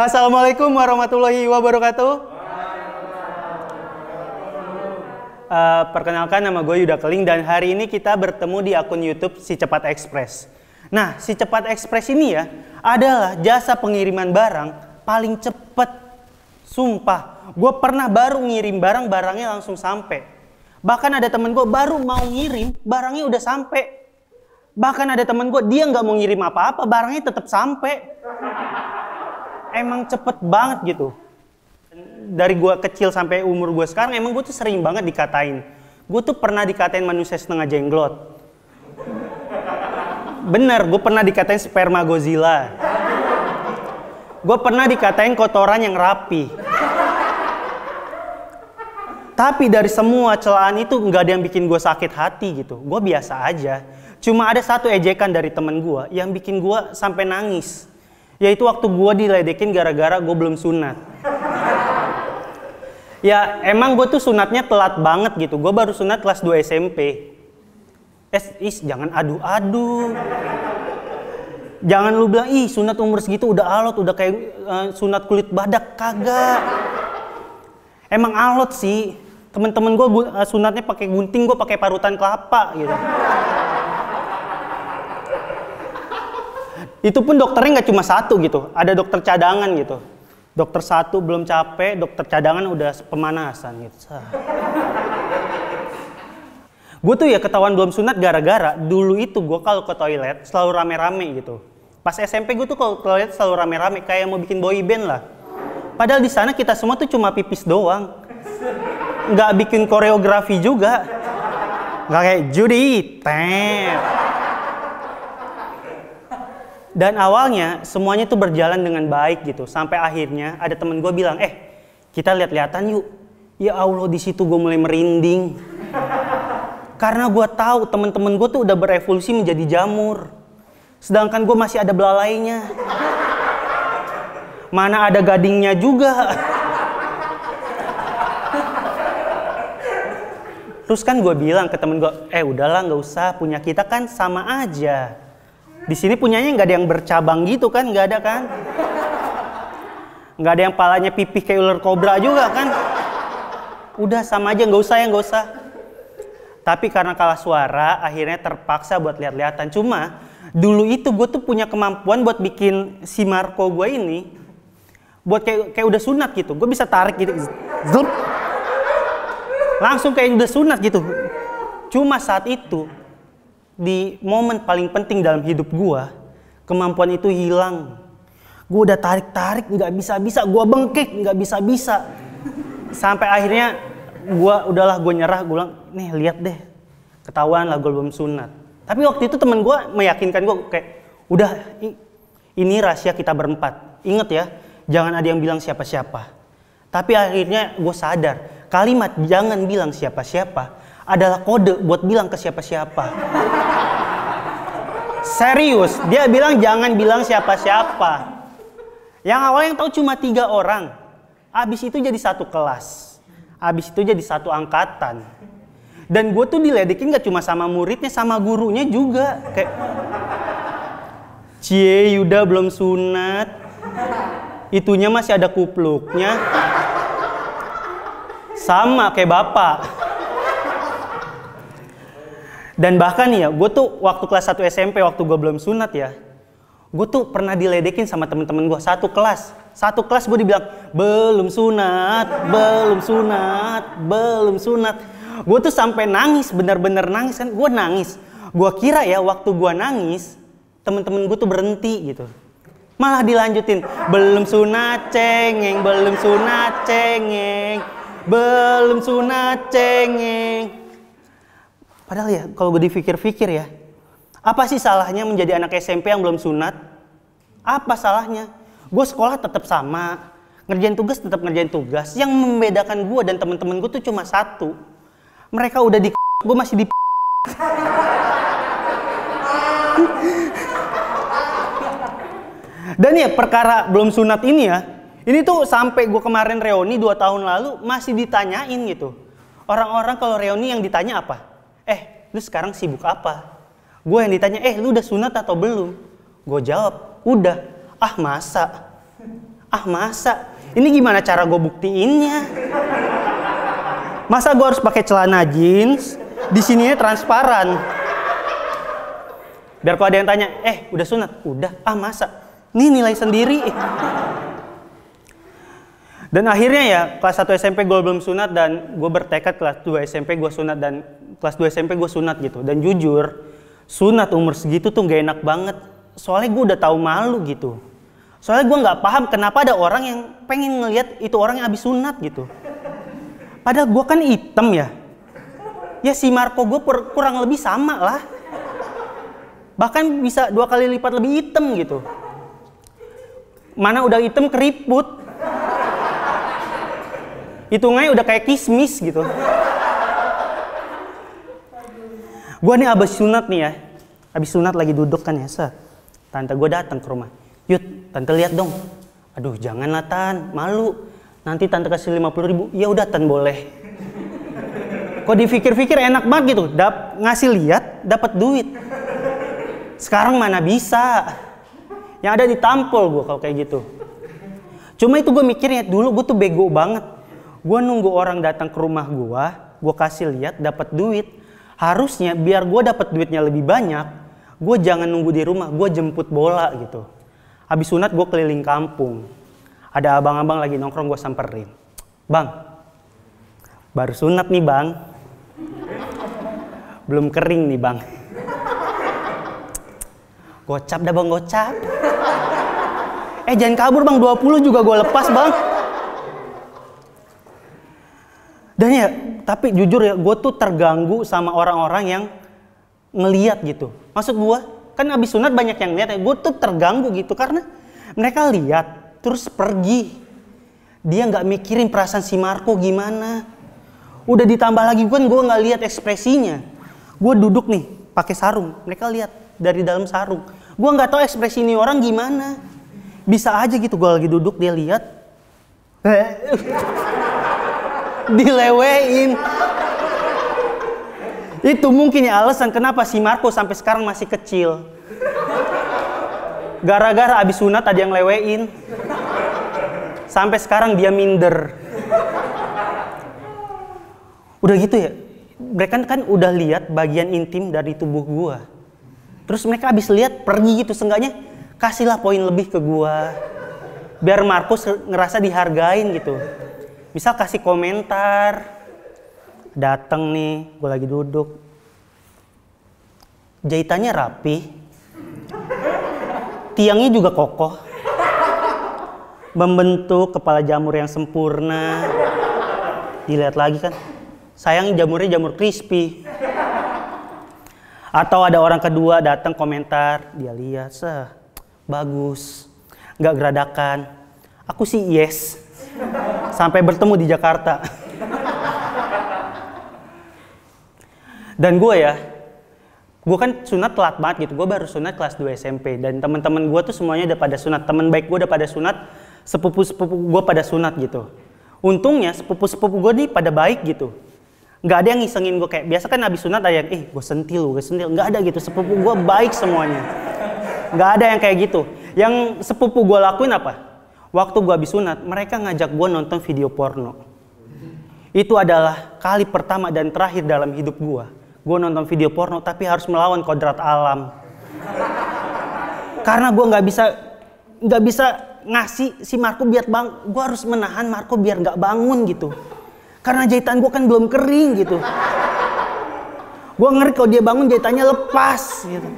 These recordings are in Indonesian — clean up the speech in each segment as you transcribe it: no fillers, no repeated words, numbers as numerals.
Assalamualaikum warahmatullahi wabarakatuh. Perkenalkan, nama gue Yuda Keling dan hari ini kita bertemu di akun YouTube Si Cepat Express. Nah, Si Cepat Express ini ya adalah jasa pengiriman barang paling cepet. Sumpah, gue pernah baru ngirim barangnya langsung sampai. Bahkan ada temen gue baru mau ngirim, barangnya udah sampai. Bahkan ada temen gue, dia nggak mau ngirim apa-apa, barangnya tetap sampai. Emang cepet banget gitu. Dari gue kecil sampai umur gue sekarang, emang gue tuh sering banget dikatain. Gue tuh pernah dikatain manusia setengah jenglot. Bener, gue pernah dikatain sperma Godzilla. Gue pernah dikatain kotoran yang rapi. Tapi dari semua celaan itu nggak ada yang bikin gue sakit hati gitu. Gue biasa aja. Cuma ada satu ejekan dari temen gue yang bikin gue sampai nangis. Yaitu waktu gue diledekin gara-gara gue belum sunat. Ya emang gue tuh sunatnya telat banget gitu. Gue baru sunat kelas 2 SMP. Jangan adu-adu. Jangan lu bilang, ih sunat umur segitu udah alot, udah kayak sunat kulit badak. Kagak. Emang alot sih. Temen-temen gue sunatnya pakai gunting, gue pakai parutan kelapa gitu. Itu pun dokternya nggak cuma satu gitu. Ada dokter cadangan gitu. Dokter satu belum capek, dokter cadangan udah pemanasan gitu. Gue tuh ya ketahuan belum sunat gara-gara dulu itu gue kalau ke toilet selalu rame-rame gitu. Pas SMP gue tuh kalau ke toilet selalu rame-rame kayak mau bikin boy band lah. Padahal di sana kita semua tuh cuma pipis doang. Nggak bikin koreografi juga. Nggak kayak Judy, tep. Dan awalnya semuanya tuh berjalan dengan baik gitu. Sampai akhirnya ada temen gue bilang, kita lihat-lihatan yuk. Ya Allah, di situ gue mulai merinding. Karena gue tahu temen-temen gue tuh udah berevolusi menjadi jamur. Sedangkan gue masih ada belalainya. Mana ada gadingnya juga. Terus kan gue bilang ke temen gue, udahlah nggak usah, punya kita kan sama aja. Di sini punyanya nggak ada yang bercabang gitu kan, nggak ada kan? Nggak ada yang palanya pipih kayak ular kobra juga kan? Udah sama aja, nggak usah ya, nggak usah. Tapi karena kalah suara, akhirnya terpaksa buat lihat-lihatan. Cuma dulu itu gue tuh punya kemampuan buat bikin si Marco gue ini, buat kayak udah sunat gitu. Gue bisa tarik gitu, zup, langsung kayak udah sunat gitu. Cuma saat itu, di momen paling penting dalam hidup gue, kemampuan itu hilang. Gue udah tarik-tarik, nggak bisa-bisa. Gue bengkek, nggak bisa-bisa. Sampai akhirnya gue nyerah. Gue bilang, nih lihat deh, ketahuan lah gue belum sunat. Tapi waktu itu temen gue meyakinkan gue kayak, udah ini rahasia kita berempat. Ingat ya, jangan ada yang bilang siapa-siapa. Tapi akhirnya gue sadar, kalimat jangan bilang siapa-siapa adalah kode buat bilang ke siapa-siapa. Serius, dia bilang jangan bilang siapa-siapa. Yang awalnya yang tahu cuma 3 orang. Abis itu jadi satu kelas. Abis itu jadi satu angkatan. Dan gue tuh diledekin gak cuma sama muridnya, sama gurunya juga. Kayak, cie Yuda belum sunat. Itunya masih ada kupluknya. Sama kayak bapak. Dan bahkan ya, gue tuh waktu kelas 1 SMP, waktu gue belum sunat ya, gue tuh pernah diledekin sama temen-temen gue. Satu kelas gue dibilang, belum sunat, belum sunat, belum sunat. Gue tuh sampai nangis, bener-bener nangis kan. Gue nangis. Gue kira ya, waktu gue nangis, temen-temen gue tuh berhenti gitu. Malah dilanjutin, belum sunat cengeng, belum sunat cengeng, belum sunat cengeng. Padahal ya, kalau gue dipikir-pikir ya, apa sih salahnya menjadi anak SMP yang belum sunat? Apa salahnya? Gue sekolah tetap sama, ngerjain tugas tetap ngerjain tugas. Yang membedakan gue dan temen-temen gue tuh cuma satu. Mereka udah di gue masih di Dan ya perkara belum sunat ini ya, ini tuh sampai gue kemarin reuni 2 tahun lalu masih ditanyain gitu. Orang-orang kalau reuni yang ditanya apa? Lu sekarang sibuk apa? Gue yang ditanya, lu udah sunat atau belum? Gue jawab, udah. Ah masa? Ah masa? Ini gimana cara gue buktiinnya? Masa gue harus pakai celana jeans, di sininya transparan? Biar kalau ada yang tanya, udah sunat? Udah. Ah masa? Nih nilai sendiri. Dan akhirnya ya kelas 1 SMP gue belum sunat dan gue bertekad kelas 2 SMP gue sunat dan kelas 2 SMP gue sunat gitu. Dan jujur, sunat umur segitu tuh gak enak banget. Soalnya gue udah tahu malu gitu. Soalnya gue nggak paham kenapa ada orang yang pengen ngelihat itu orang yang habis sunat gitu. Padahal gue kan hitam ya. Ya si Marco gue kurang lebih sama lah. Bahkan bisa 2 kali lipat lebih hitam gitu. Mana udah hitam keriput. Hitungannya udah kayak kismis gitu. Gue nih abis sunat nih ya. Abis sunat lagi duduk kan ya. Tante gue datang ke rumah. Yud, tante lihat dong. Aduh, janganlah Tan, malu. Nanti tante kasih 50.000. Ya udah Tan, boleh. Kok dipikir-pikir enak banget gitu. Ngasih lihat, dapat duit. Sekarang mana bisa. Yang ada ditampol gue kalau kayak gitu. Cuma itu gue mikirnya dulu gue tuh bego banget. Gue nunggu orang datang ke rumah gue kasih lihat, dapat duit. Harusnya biar gue dapat duitnya lebih banyak, gue jangan nunggu di rumah, gue jemput bola gitu. Habis sunat gue keliling kampung. Ada abang-abang lagi nongkrong, gue samperin. Bang, baru sunat nih bang. Belum kering nih bang. Gocap dah bang, gocap. Jangan kabur bang, 20 juga gue lepas bang. Dan ya, tapi jujur ya, gue tuh terganggu sama orang-orang yang ngeliat gitu. Maksud gue, kan abis sunat banyak yang lihat ya, gue tuh terganggu gitu karena mereka lihat terus pergi. Dia nggak mikirin perasaan si Marco gimana. Udah ditambah lagi kan gue nggak lihat ekspresinya. Gue duduk nih pakai sarung, mereka lihat dari dalam sarung. Gue nggak tahu ekspresi ini orang gimana. Bisa aja gitu gue lagi duduk dia lihat, dilewein. Itu mungkin ya alasan kenapa si Marco sampai sekarang masih kecil. Gara-gara abis sunat ada yang lewein. Sampai sekarang dia minder. Udah gitu ya, mereka kan udah lihat bagian intim dari tubuh gua. Terus mereka abis lihat pergi gitu, seenggaknya kasihlah poin lebih ke gua. Biar Marco ngerasa dihargain gitu. Misal kasih komentar. Datang nih, gue lagi duduk. Jahitannya rapi. Tiangnya juga kokoh. Membentuk kepala jamur yang sempurna. Dilihat lagi kan. Sayang jamurnya jamur crispy. Atau ada orang kedua datang komentar. Dia lihat, bagus. Nggak geradakan. Aku sih yes. Sampai bertemu di Jakarta. Dan gue kan sunat telat banget gitu. Gue baru sunat kelas 2 SMP. Dan teman-teman gue tuh semuanya udah pada sunat. Teman baik gue udah pada sunat. Sepupu-sepupu gue pada sunat gitu. Untungnya sepupu-sepupu gue nih pada baik gitu. Gak ada yang ngisengin gue kayak, biasa kan abis sunat ada yang, gue sentil. Gak ada gitu, sepupu gue baik semuanya. Gak ada yang kayak gitu. Yang sepupu gue lakuin apa? Waktu gue abis sunat, mereka ngajak gue nonton video porno. Itu adalah kali pertama dan terakhir dalam hidup gue. Gue nonton video porno tapi harus melawan kodrat alam. Karena gue nggak bisa ngasih si Marco biar bang, gue harus menahan Marco biar nggak bangun gitu. Karena jahitan gue kan belum kering gitu. Gue ngeri kalau dia bangun jahitannya lepas gitu.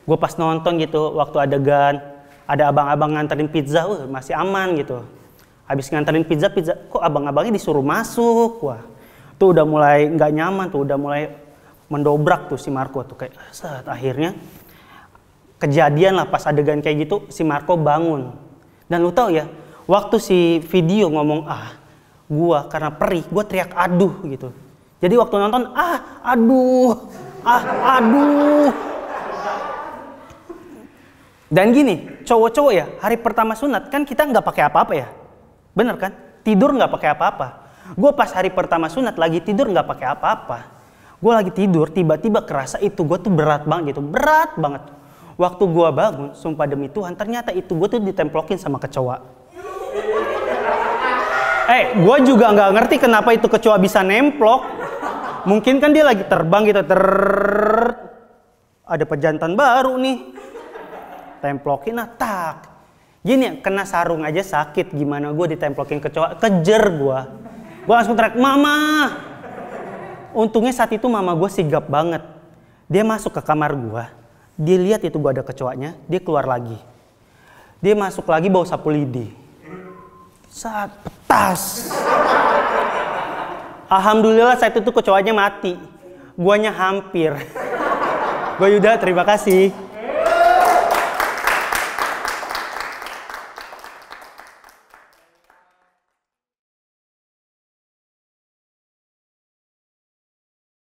Gue pas nonton gitu, waktu adegan ada abang-abang nganterin pizza, masih aman gitu. Habis nganterin pizza, kok abang-abangnya disuruh masuk, wah. Tuh udah mulai nggak nyaman tuh, udah mulai mendobrak tuh si Marco tuh kayak akhirnya kejadian lah pas adegan kayak gitu si Marco bangun. Dan lu tahu ya, waktu si video ngomong gua karena perih, gua teriak aduh gitu. Jadi waktu nonton aduh. Dan gini, cowok-cowok ya, hari pertama sunat kan kita nggak pakai apa-apa ya. Bener kan? Tidur nggak pakai apa-apa. Gue pas hari pertama sunat lagi tidur nggak pakai apa-apa. Gue lagi tidur, tiba-tiba kerasa itu gue tuh berat banget gitu, berat banget. Waktu gua bangun, sumpah demi Tuhan, ternyata itu gua tuh ditemplokin sama kecoa. Gua juga nggak ngerti kenapa itu kecoa bisa nemplok. Mungkin kan dia lagi terbang gitu, ada pejantan baru nih. Templokin, tak. Gini, kena sarung aja sakit. Gimana gua ditemplokin kecoa? Kejer gua. Gua langsung teriak, "Mama!" Untungnya saat itu mama gua sigap banget. Dia masuk ke kamar gua. Dia lihat itu gua ada kecoanya, dia keluar lagi. Dia masuk lagi bawa sapu lidi. Saat petas. Alhamdulillah saat itu kecoanya mati. Guanya hampir. Gua Yuda, terima kasih.